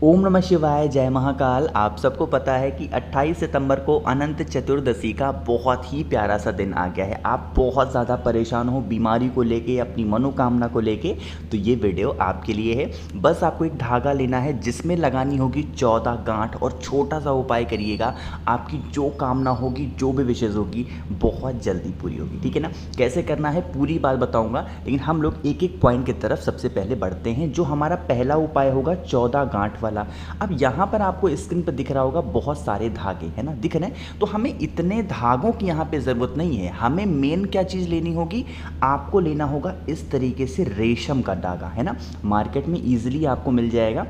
ओम नमः शिवाय, जय महाकाल। आप सबको पता है कि 28 सितंबर को अनंत चतुर्दशी का बहुत ही प्यारा सा दिन आ गया है। आप बहुत ज़्यादा परेशान हो बीमारी को लेके, अपनी मनोकामना को लेके, तो ये वीडियो आपके लिए है। बस आपको एक धागा लेना है जिसमें लगानी होगी 14 गांठ और छोटा सा उपाय करिएगा। आपकी जो कामना होगी, जो भी विशेष होगी, बहुत जल्दी पूरी होगी। ठीक है ना? कैसे करना है पूरी बात बताऊंगा, लेकिन हम लोग एक एक पॉइंट की तरफ सबसे पहले बढ़ते हैं। जो हमारा पहला उपाय होगा 14 गांठ वाला। अब यहाँ पर आपको स्क्रीन पर दिख रहा होगा बहुत सारे धागे, है ना, दिख रहे हैं। तो हमें इतने धागों की यहाँ पे ज़रूरत नहीं है। हमें मेन क्या चीज़ लेनी होगी, आपको लेना होगा इस तरीके से रेशम का धागा, है ना। मार्केट में ईजिली आपको मिल जाएगा।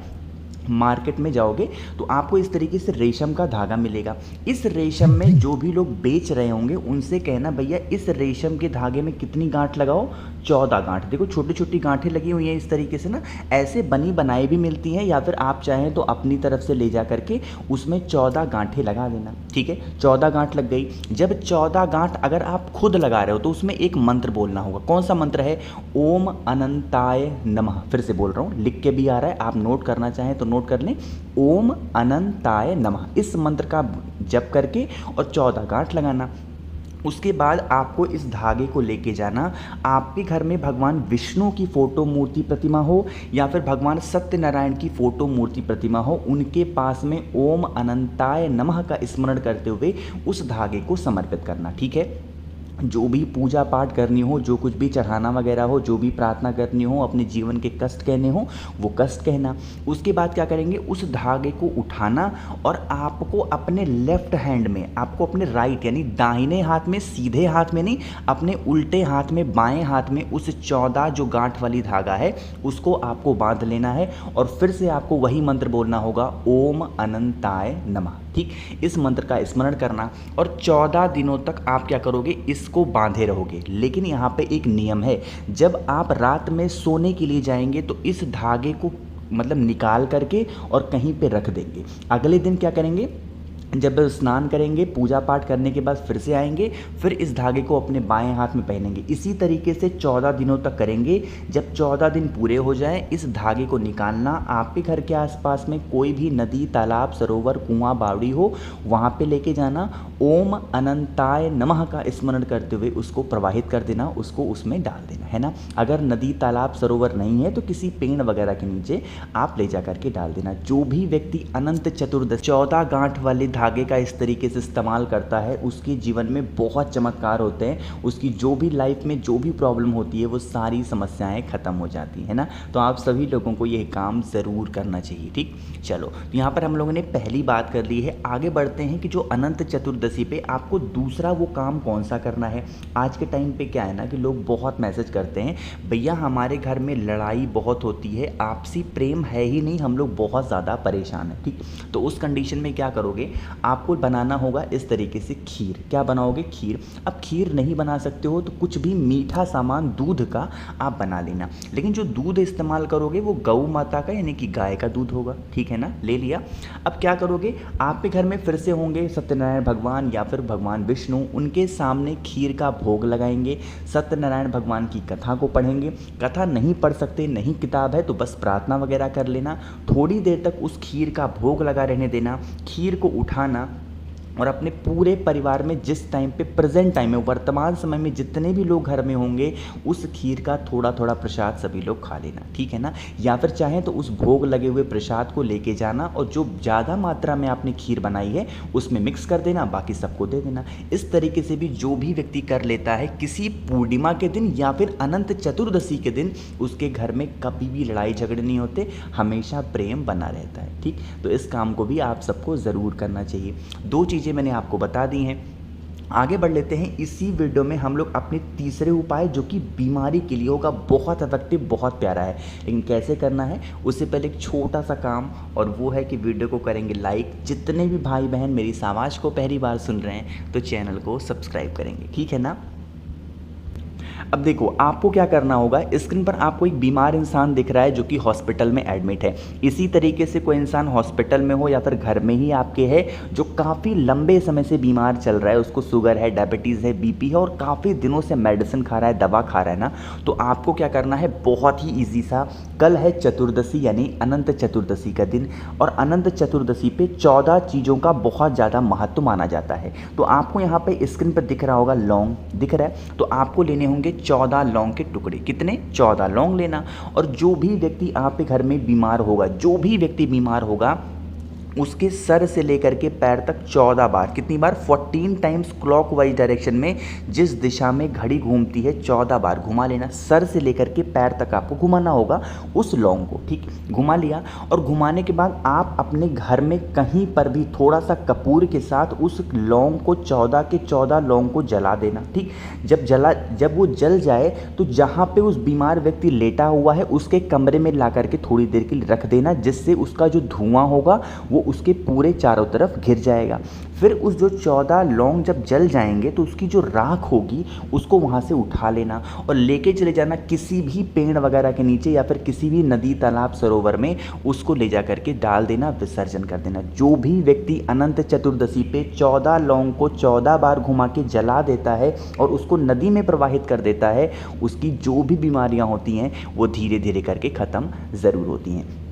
मार्केट में जाओगे तो आपको इस तरीके से रेशम का धागा मिलेगा। इस रेशम में जो भी लोग बेच रहे होंगे उनसे कहना, भैया इस रेशम के धागे में कितनी गांठ लगाओ, 14 गांठ। देखो छोटी छोटी गांठें लगी हुई हैं इस तरीके से ना, ऐसे बनी बनाई भी मिलती हैं, या फिर आप चाहें तो अपनी तरफ से ले जा करके उसमें 14 गांठें लगा देना। ठीक है, 14 गांठ लग गई। जब 14 गांठ अगर आप खुद लगा रहे हो तो उसमें एक मंत्र बोलना होगा। कौन सा मंत्र है? ओम अनंताय नमः। फिर से बोल रहा हूँ, लिख के भी आ रहा है, आप नोट करना चाहें तो नोट कर लें। ओम अनंताय नमः, इस मंत्र का जप करके और 14 गांठ लगाना। उसके बाद आपको इस धागे को लेके जाना। आपके घर में भगवान विष्णु की फोटो मूर्ति प्रतिमा हो, या फिर भगवान सत्यनारायण की फोटो मूर्ति प्रतिमा हो, उनके पास में ओम अनंताय नमः का स्मरण करते हुए उस धागे को समर्पित करना। ठीक है, जो भी पूजा पाठ करनी हो, जो कुछ भी चढ़ाना वगैरह हो, जो भी प्रार्थना करनी हो, अपने जीवन के कष्ट कहने हो, वो कष्ट कहना। उसके बाद क्या करेंगे, उस धागे को उठाना और आपको अपने लेफ्ट हैंड में, आपको अपने राइट यानी दाहिने हाथ में, सीधे हाथ में नहीं, अपने उल्टे हाथ में, बाएं हाथ में उस 14 जो गांठ वाली धागा है उसको आपको बांध लेना है। और फिर से आपको वही मंत्र बोलना होगा, ओम अनंताय नमः। ठीक, इस मंत्र का स्मरण करना और 14 दिनों तक आप क्या करोगे, इसको बांधे रहोगे। लेकिन यहाँ पे एक नियम है, जब आप रात में सोने के लिए जाएंगे तो इस धागे को मतलब निकाल करके और कहीं पे रख देंगे। अगले दिन क्या करेंगे, जब स्नान करेंगे, पूजा पाठ करने के बाद फिर से आएंगे, फिर इस धागे को अपने बाएं हाथ में पहनेंगे। इसी तरीके से 14 दिनों तक करेंगे। जब 14 दिन पूरे हो जाए, इस धागे को निकालना। आपके घर के आसपास में कोई भी नदी, तालाब, सरोवर, कुआं, बावड़ी हो, वहाँ पे लेके जाना। ओम अनंताय नमः का स्मरण करते हुए उसको प्रवाहित कर देना, उसको उसमें डाल देना, है ना। अगर नदी, तालाब, सरोवर नहीं है तो किसी पेड़ वगैरह के नीचे आप ले जा करके डाल देना। जो भी व्यक्ति अनंत चतुर्दशी 14 गांठ वाले धागे का इस तरीके से इस्तेमाल करता है, उसके जीवन में बहुत चमत्कार होते हैं। उसकी जो भी लाइफ में जो भी प्रॉब्लम होती है वो सारी समस्याएं खत्म हो जाती है ना। तो आप सभी लोगों को यह काम ज़रूर करना चाहिए। ठीक, चलो, तो यहाँ पर हम लोगों ने पहली बात कर ली है। आगे बढ़ते हैं कि जो अनंत चतुर्दशी पे आपको दूसरा वो काम कौन सा करना है। आज के टाइम पे क्या है ना कि लोग बहुत मैसेज करते हैं, भैया हमारे घर में लड़ाई बहुत होती है, आपसी प्रेम है ही नहीं, हम लोग बहुत ज़्यादा परेशान हैं। ठीक, तो उस कंडीशन में क्या करोगे, आपको बनाना होगा इस तरीके से खीर। क्या बनाओगे, खीर। अब खीर नहीं बना सकते हो तो कुछ भी मीठा सामान दूध का आप बना लेना, लेकिन जो दूध इस्तेमाल करोगे वो गौ माता का यानी कि गाय का दूध होगा। ठीक है ना, ले लिया। अब क्या करोगे, आपके घर में फिर से होंगे सत्यनारायण भगवान या फिर भगवान विष्णु, उनके सामने खीर का भोग लगाएंगे। सत्यनारायण भगवान की कथा को पढ़ेंगे। कथा नहीं पढ़ सकते, नहीं किताब है तो बस प्रार्थना वगैरह कर लेना। थोड़ी देर तक उस खीर का भोग लगा रहने देना। खीर को उठाना और अपने पूरे परिवार में जिस टाइम पे, प्रेजेंट टाइम में, वर्तमान समय में जितने भी लोग घर में होंगे, उस खीर का थोड़ा थोड़ा प्रसाद सभी लोग खा लेना। ठीक है ना, या फिर चाहें तो उस भोग लगे हुए प्रसाद को लेके जाना और जो ज़्यादा मात्रा में आपने खीर बनाई है उसमें मिक्स कर देना, बाकी सबको दे देना। इस तरीके से भी जो भी व्यक्ति कर लेता है किसी पूर्णिमा के दिन या फिर अनंत चतुर्दशी के दिन, उसके घर में कभी भी लड़ाई झगड़े नहीं होते, हमेशा प्रेम बना रहता है। ठीक, तो इस काम को भी आप सबको ज़रूर करना चाहिए। दो चीज़ें मैंने आपको बता दी हैं। आगे बढ़ लेते हैं। इसी वीडियो में हम लोग अपने तीसरे उपाय, जो कि बीमारी के लिए होगा, बहुत इफेक्टिव, बहुत प्यारा है, लेकिन कैसे करना है उससे पहले एक छोटा सा काम, और वो है कि वीडियो को करेंगे लाइक। जितने भी भाई बहन मेरी इस आवाज़ को पहली बार सुन रहे हैं तो चैनल को सब्सक्राइब करेंगे। ठीक है ना। अब देखो आपको क्या करना होगा, स्क्रीन पर आपको एक बीमार इंसान दिख रहा है जो कि हॉस्पिटल में एडमिट है। इसी तरीके से कोई इंसान हॉस्पिटल में हो या फिर घर में ही आपके है जो काफ़ी लंबे समय से बीमार चल रहा है, उसको शुगर है, डायबिटीज़ है, बीपी है और काफ़ी दिनों से मेडिसिन खा रहा है, दवा खा रहा है ना, तो आपको क्या करना है, बहुत ही ईजी सा, कल है चतुर्दशी यानी अनंत चतुर्दशी का दिन, और अनंत चतुर्दशी पे 14 चीज़ों का बहुत ज़्यादा महत्व माना जाता है। तो आपको यहाँ पे स्क्रीन पर दिख रहा होगा लौंग दिख रहा है, तो आपको लेने होंगे 14 लौंग के टुकड़े। कितने? 14 लौंग लेना। और जो भी व्यक्ति आपके घर में बीमार होगा, जो भी व्यक्ति बीमार होगा, उसके सर से लेकर के पैर तक 14 बार, कितनी बार? 14 टाइम्स क्लॉकवाइज डायरेक्शन में, जिस दिशा में घड़ी घूमती है 14 बार घुमा लेना। सर से लेकर के पैर तक आपको घुमाना होगा उस लौंग को, ठीक? घुमा लिया, और घुमाने के बाद आप अपने घर में कहीं पर भी थोड़ा सा कपूर के साथ उस लौंग को 14 के 14 लौंग को जला देना, ठीक? जब वो जल जाए तो जहाँ पे उस बीमार व्यक्ति लेटा हुआ है उसके कमरे में ला करके थोड़ी देर के लिए रख देना, जिससे उसका जो धुआं होगा वो उसके पूरे चारों तरफ घिर जाएगा। फिर उस जो 14 लौंग जब जल जाएंगे तो उसकी जो राख होगी उसको वहाँ से उठा लेना और लेके चले जाना किसी भी पेड़ वगैरह के नीचे या फिर किसी भी नदी, तालाब, सरोवर में, उसको ले जा करके डाल देना, विसर्जन कर देना। जो भी व्यक्ति अनंत चतुर्दशी पे 14 लौंग को 14 बार घुमा के जला देता है और उसको नदी में प्रवाहित कर देता है, उसकी जो भी बीमारियाँ होती हैं वो धीरे धीरे करके ख़त्म ज़रूर होती हैं।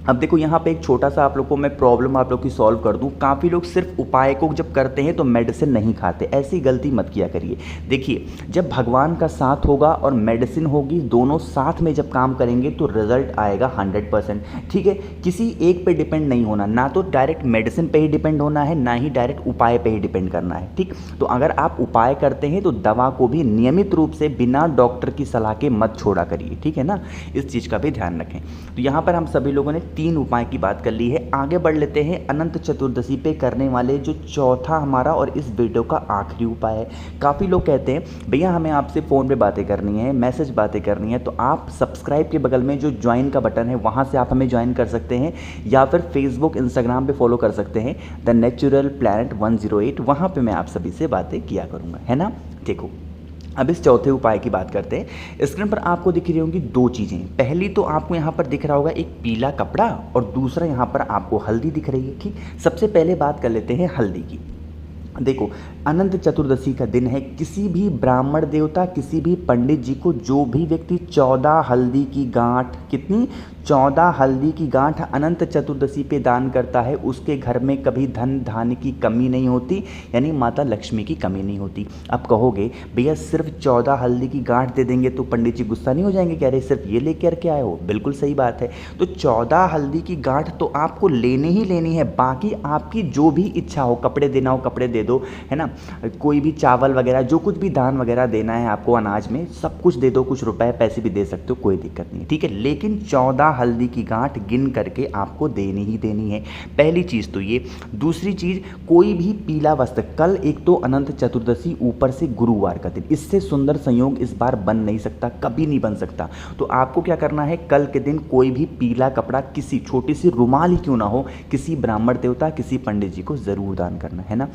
अब देखो यहाँ पे एक छोटा सा आप लोग को मैं प्रॉब्लम आप लोग की सॉल्व कर दूँ। काफ़ी लोग सिर्फ उपाय को जब करते हैं तो मेडिसिन नहीं खाते, ऐसी गलती मत किया करिए। देखिए, जब भगवान का साथ होगा और मेडिसिन होगी, दोनों साथ में जब काम करेंगे तो रिजल्ट आएगा 100%, ठीक है? किसी एक पे डिपेंड नहीं होना, ना तो डायरेक्ट मेडिसिन पे ही डिपेंड होना है, ना ही डायरेक्ट उपाय पे ही डिपेंड करना है, ठीक? तो अगर आप उपाय करते हैं तो दवा को भी नियमित रूप से बिना डॉक्टर की सलाह के मत छोड़ा करिए, ठीक है ना? इस चीज़ का भी ध्यान रखें। तो यहाँ पर हम सभी लोगों ने 3 उपाय की बात कर ली है। आगे बढ़ लेते हैं अनंत चतुर्दशी पे करने वाले जो चौथा हमारा और इस वीडियो का आखिरी उपाय है। काफ़ी लोग कहते हैं भैया हमें आपसे फ़ोन पे बातें करनी है, मैसेज बातें करनी है, तो आप सब्सक्राइब के बगल में जो ज्वाइन का बटन है वहाँ से आप हमें ज्वाइन कर सकते हैं, या फिर फेसबुक, इंस्टाग्राम पे फॉलो कर सकते हैं द नेचुरल प्लैनेट 108। वहाँ पर मैं आप सभी से बातें किया करूँगा, है ना? देखो, अब इस चौथे उपाय की बात करते हैं। स्क्रीन पर आपको दिख रही होंगी 2 चीज़ें। पहली तो आपको यहाँ पर दिख रहा होगा एक पीला कपड़ा, और दूसरा यहाँ पर आपको हल्दी दिख रही है, ठीक? सबसे पहले बात कर लेते हैं हल्दी की। देखो, अनंत चतुर्दशी का दिन है, किसी भी ब्राह्मण देवता, किसी भी पंडित जी को जो भी व्यक्ति 14 हल्दी की गांठ, कितनी? 14 हल्दी की गांठ अनंत चतुर्दशी पे दान करता है, उसके घर में कभी धन धान्य की कमी नहीं होती, यानी माता लक्ष्मी की कमी नहीं होती। अब कहोगे भैया सिर्फ 14 हल्दी की गांठ दे देंगे तो पंडित जी गुस्सा नहीं हो जाएंगे? कह रहे सिर्फ ये लेकर के आए हो? बिल्कुल सही बात है। तो 14 हल्दी की गांठ तो आपको लेनी ही लेनी है, बाकी आपकी जो भी इच्छा हो, कपड़े देना हो कपड़े दे दो, है ना? कोई भी चावल वगैरह, जो कुछ भी दान वगैरह देना है आपको अनाज में, सब कुछ दे दो, कुछ रुपए पैसे भी दे सकते हो, कोई दिक्कत नहीं है, ठीक है? लेकिन 14 हल्दी की गांठ गिन करके आपको देनी ही देनी है। पहली चीज़ तो ये। दूसरी चीज़, कोई भी पीला वस्त्र, कल एक तो अनंत चतुर्दशी, ऊपर से गुरुवार का दिन, इससे सुंदर संयोग इस बार बन नहीं सकता, कभी नहीं बन सकता। तो आपको क्या करना है, कल के दिन कोई भी पीला कपड़ा, किसी छोटी सी रुमाल ही क्यों ना हो, किसी ब्राह्मण देवता, किसी पंडित जी को ज़रूर दान करना है ना।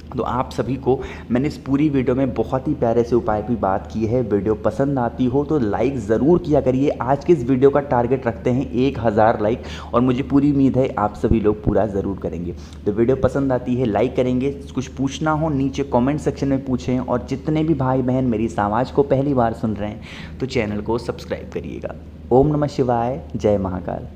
तो आप सभी को मैंने इस पूरी वीडियो में बहुत ही प्यारे से उपाय की बात की है। वीडियो पसंद आती हो तो लाइक ज़रूर किया करिए। आज के इस वीडियो का टारगेट रखते हैं 1000 लाइक, और मुझे पूरी उम्मीद है आप सभी लोग पूरा ज़रूर करेंगे। तो वीडियो पसंद आती है लाइक करेंगे, कुछ पूछना हो नीचे कॉमेंट सेक्शन में पूछें, और जितने भी भाई बहन मेरी इस आवाज़ को पहली बार सुन रहे हैं तो चैनल को सब्सक्राइब करिएगा। ओम नमः शिवाय, जय महाकाल।